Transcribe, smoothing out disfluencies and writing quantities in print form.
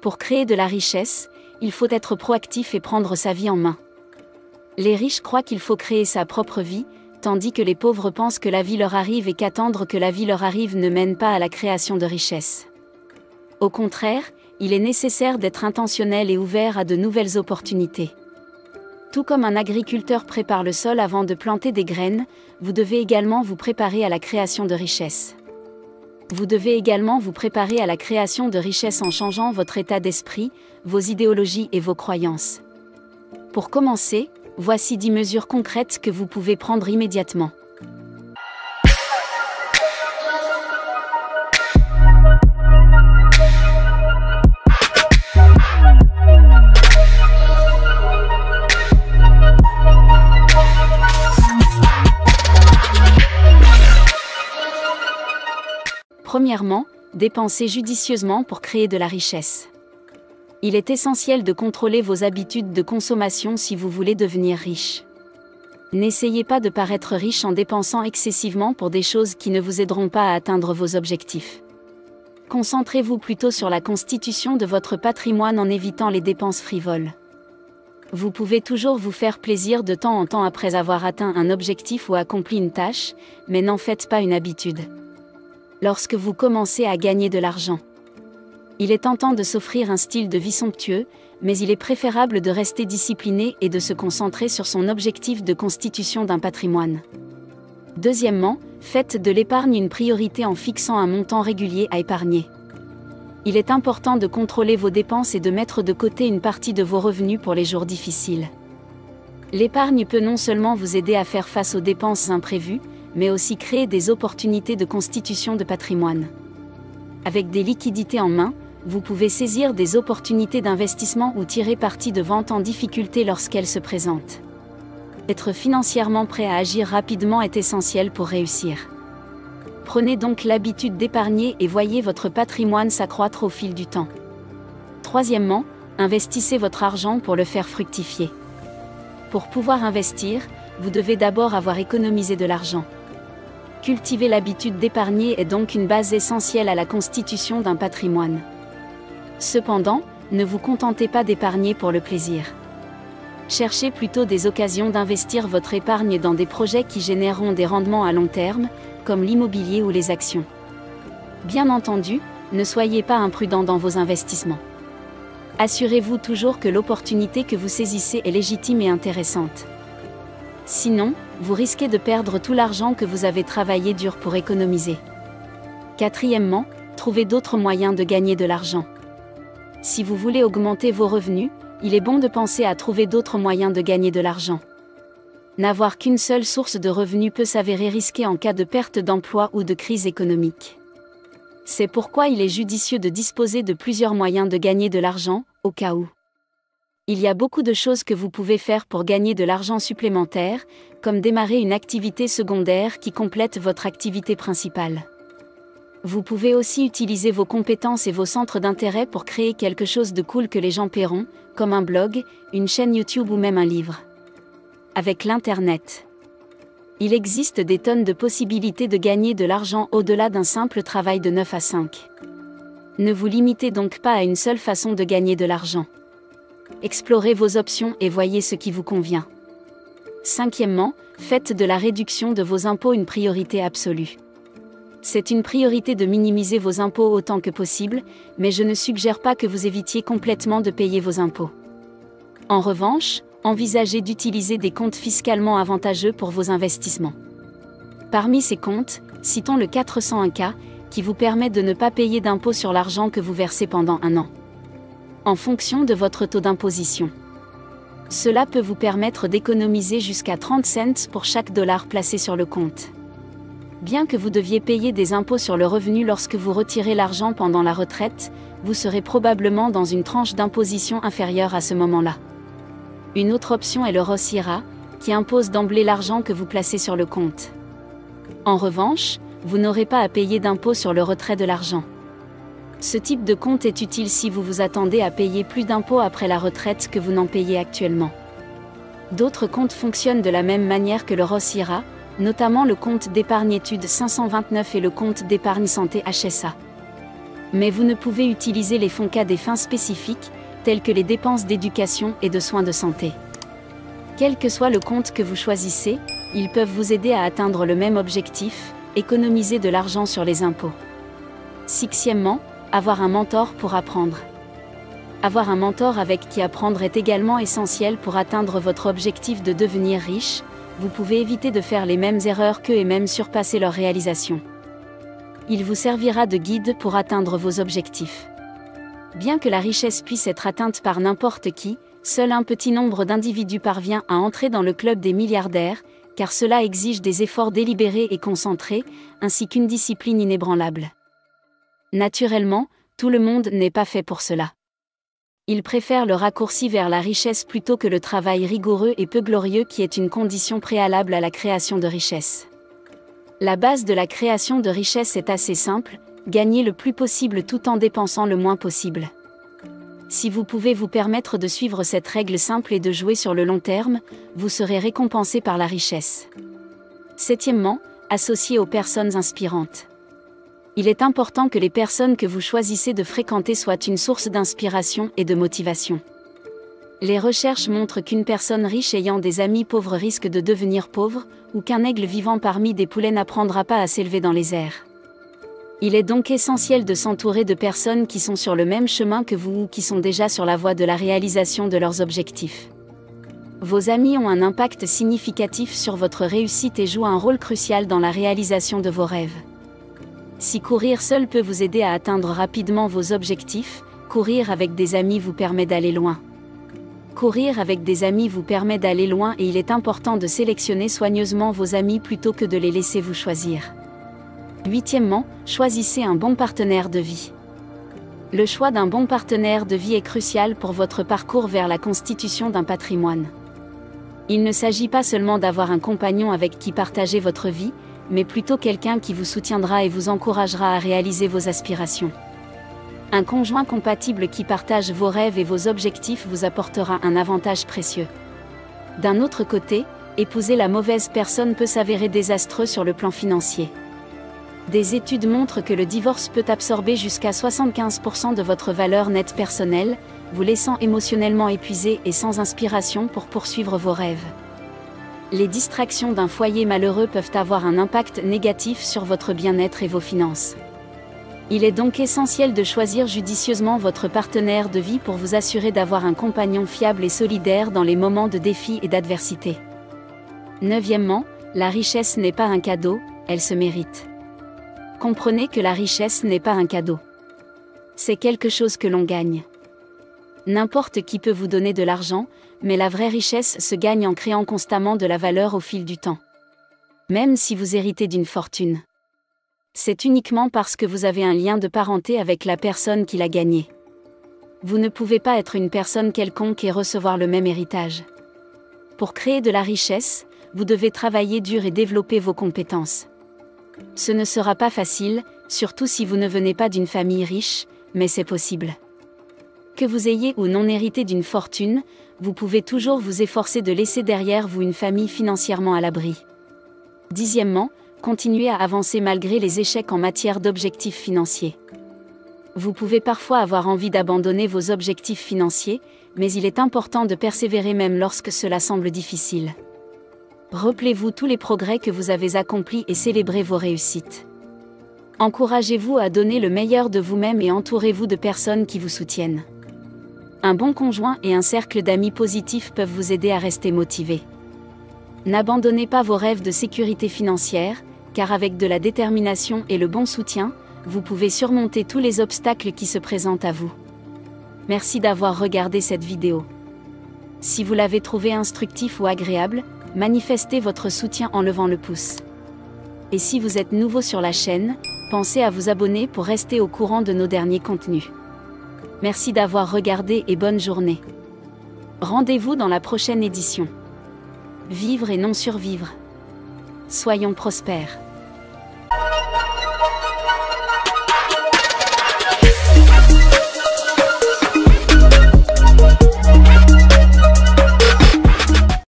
Pour créer de la richesse, il faut être proactif et prendre sa vie en main. Les riches croient qu'il faut créer sa propre vie, tandis que les pauvres pensent que la vie leur arrive et qu'attendre que la vie leur arrive ne mène pas à la création de richesse. Au contraire, il est nécessaire d'être intentionnel et ouvert à de nouvelles opportunités. Tout comme un agriculteur prépare le sol avant de planter des graines, vous devez également vous préparer à la création de richesse. Vous devez également vous préparer à la création de richesse en changeant votre état d'esprit, vos idéologies et vos croyances. Pour commencer, voici 10 mesures concrètes que vous pouvez prendre immédiatement. Premièrement, dépensez judicieusement pour créer de la richesse. Il est essentiel de contrôler vos habitudes de consommation si vous voulez devenir riche. N'essayez pas de paraître riche en dépensant excessivement pour des choses qui ne vous aideront pas à atteindre vos objectifs. Concentrez-vous plutôt sur la constitution de votre patrimoine en évitant les dépenses frivoles. Vous pouvez toujours vous faire plaisir de temps en temps après avoir atteint un objectif ou accompli une tâche, mais n'en faites pas une habitude. Lorsque vous commencez à gagner de l'argent, il est tentant de s'offrir un style de vie somptueux, mais il est préférable de rester discipliné et de se concentrer sur son objectif de constitution d'un patrimoine. Deuxièmement, faites de l'épargne une priorité en fixant un montant régulier à épargner. Il est important de contrôler vos dépenses et de mettre de côté une partie de vos revenus pour les jours difficiles. L'épargne peut non seulement vous aider à faire face aux dépenses imprévues, mais aussi créer des opportunités de constitution de patrimoine. Avec des liquidités en main, vous pouvez saisir des opportunités d'investissement ou tirer parti de ventes en difficulté lorsqu'elles se présentent. Être financièrement prêt à agir rapidement est essentiel pour réussir. Prenez donc l'habitude d'épargner et voyez votre patrimoine s'accroître au fil du temps. Troisièmement, investissez votre argent pour le faire fructifier. Pour pouvoir investir, vous devez d'abord avoir économisé de l'argent. Cultiver l'habitude d'épargner est donc une base essentielle à la constitution d'un patrimoine. Cependant, ne vous contentez pas d'épargner pour le plaisir. Cherchez plutôt des occasions d'investir votre épargne dans des projets qui généreront des rendements à long terme, comme l'immobilier ou les actions. Bien entendu, ne soyez pas imprudent dans vos investissements. Assurez-vous toujours que l'opportunité que vous saisissez est légitime et intéressante. Sinon, vous risquez de perdre tout l'argent que vous avez travaillé dur pour économiser. Quatrièmement, trouvez d'autres moyens de gagner de l'argent. Si vous voulez augmenter vos revenus, il est bon de penser à trouver d'autres moyens de gagner de l'argent. N'avoir qu'une seule source de revenus peut s'avérer risqué en cas de perte d'emploi ou de crise économique. C'est pourquoi il est judicieux de disposer de plusieurs moyens de gagner de l'argent, au cas où. Il y a beaucoup de choses que vous pouvez faire pour gagner de l'argent supplémentaire, comme démarrer une activité secondaire qui complète votre activité principale. Vous pouvez aussi utiliser vos compétences et vos centres d'intérêt pour créer quelque chose de cool que les gens paieront, comme un blog, une chaîne YouTube ou même un livre. Avec l'Internet, il existe des tonnes de possibilités de gagner de l'argent au-delà d'un simple travail de 9 à 5. Ne vous limitez donc pas à une seule façon de gagner de l'argent. Explorez vos options et voyez ce qui vous convient. Cinquièmement, faites de la réduction de vos impôts une priorité absolue. C'est une priorité de minimiser vos impôts autant que possible, mais je ne suggère pas que vous évitiez complètement de payer vos impôts. En revanche, envisagez d'utiliser des comptes fiscalement avantageux pour vos investissements. Parmi ces comptes, citons le 401(k), qui vous permet de ne pas payer d'impôts sur l'argent que vous versez pendant un an, en fonction de votre taux d'imposition. Cela peut vous permettre d'économiser jusqu'à 30 cents pour chaque dollar placé sur le compte. Bien que vous deviez payer des impôts sur le revenu lorsque vous retirez l'argent pendant la retraite, vous serez probablement dans une tranche d'imposition inférieure à ce moment-là. Une autre option est le Roth IRA, qui impose d'emblée l'argent que vous placez sur le compte. En revanche, vous n'aurez pas à payer d'impôt sur le retrait de l'argent. Ce type de compte est utile si vous vous attendez à payer plus d'impôts après la retraite que vous n'en payez actuellement. D'autres comptes fonctionnent de la même manière que le Roth IRA, notamment le compte d'épargne études 529 et le compte d'épargne santé HSA. Mais vous ne pouvez utiliser les fonds qu'à des fins spécifiques, telles que les dépenses d'éducation et de soins de santé. Quel que soit le compte que vous choisissez, ils peuvent vous aider à atteindre le même objectif, économiser de l'argent sur les impôts. Sixièmement, avoir un mentor pour apprendre. Avoir un mentor avec qui apprendre est également essentiel pour atteindre votre objectif de devenir riche. Vous pouvez éviter de faire les mêmes erreurs qu'eux et même surpasser leurs réalisations. Il vous servira de guide pour atteindre vos objectifs. Bien que la richesse puisse être atteinte par n'importe qui, seul un petit nombre d'individus parvient à entrer dans le club des milliardaires, car cela exige des efforts délibérés et concentrés, ainsi qu'une discipline inébranlable. Naturellement, tout le monde n'est pas fait pour cela. Ils préfèrent le raccourci vers la richesse plutôt que le travail rigoureux et peu glorieux qui est une condition préalable à la création de richesse. La base de la création de richesse est assez simple, gagner le plus possible tout en dépensant le moins possible. Si vous pouvez vous permettre de suivre cette règle simple et de jouer sur le long terme, vous serez récompensé par la richesse. Septièmement, associé aux personnes inspirantes. Il est important que les personnes que vous choisissez de fréquenter soient une source d'inspiration et de motivation. Les recherches montrent qu'une personne riche ayant des amis pauvres risque de devenir pauvre, ou qu'un aigle vivant parmi des poulets n'apprendra pas à s'élever dans les airs. Il est donc essentiel de s'entourer de personnes qui sont sur le même chemin que vous ou qui sont déjà sur la voie de la réalisation de leurs objectifs. Vos amis ont un impact significatif sur votre réussite et jouent un rôle crucial dans la réalisation de vos rêves. Si courir seul peut vous aider à atteindre rapidement vos objectifs, courir avec des amis vous permet d'aller loin. Courir avec des amis vous permet d'aller loin et il est important de sélectionner soigneusement vos amis plutôt que de les laisser vous choisir. Huitièmement, choisissez un bon partenaire de vie. Le choix d'un bon partenaire de vie est crucial pour votre parcours vers la constitution d'un patrimoine. Il ne s'agit pas seulement d'avoir un compagnon avec qui partager votre vie, mais plutôt quelqu'un qui vous soutiendra et vous encouragera à réaliser vos aspirations. Un conjoint compatible qui partage vos rêves et vos objectifs vous apportera un avantage précieux. D'un autre côté, épouser la mauvaise personne peut s'avérer désastreux sur le plan financier. Des études montrent que le divorce peut absorber jusqu'à 75% de votre valeur nette personnelle, vous laissant émotionnellement épuisé et sans inspiration pour poursuivre vos rêves. Les distractions d'un foyer malheureux peuvent avoir un impact négatif sur votre bien-être et vos finances. Il est donc essentiel de choisir judicieusement votre partenaire de vie pour vous assurer d'avoir un compagnon fiable et solidaire dans les moments de défi et d'adversité. Neuvièmement, la richesse n'est pas un cadeau, elle se mérite. Comprenez que la richesse n'est pas un cadeau. C'est quelque chose que l'on gagne. N'importe qui peut vous donner de l'argent, mais la vraie richesse se gagne en créant constamment de la valeur au fil du temps. Même si vous héritez d'une fortune. C'est uniquement parce que vous avez un lien de parenté avec la personne qui l'a gagnée. Vous ne pouvez pas être une personne quelconque et recevoir le même héritage. Pour créer de la richesse, vous devez travailler dur et développer vos compétences. Ce ne sera pas facile, surtout si vous ne venez pas d'une famille riche, mais c'est possible. Que vous ayez ou non hérité d'une fortune, vous pouvez toujours vous efforcer de laisser derrière vous une famille financièrement à l'abri. Dixièmement, continuez à avancer malgré les échecs en matière d'objectifs financiers. Vous pouvez parfois avoir envie d'abandonner vos objectifs financiers, mais il est important de persévérer même lorsque cela semble difficile. Rappelez-vous tous les progrès que vous avez accomplis et célébrez vos réussites. Encouragez-vous à donner le meilleur de vous-même et entourez-vous de personnes qui vous soutiennent. Un bon conjoint et un cercle d'amis positifs peuvent vous aider à rester motivé. N'abandonnez pas vos rêves de sécurité financière, car avec de la détermination et le bon soutien, vous pouvez surmonter tous les obstacles qui se présentent à vous. Merci d'avoir regardé cette vidéo. Si vous l'avez trouvé instructif ou agréable, manifestez votre soutien en levant le pouce. Et si vous êtes nouveau sur la chaîne, pensez à vous abonner pour rester au courant de nos derniers contenus. Merci d'avoir regardé et bonne journée. Rendez-vous dans la prochaine édition. Vivre et non survivre. Soyons prospères.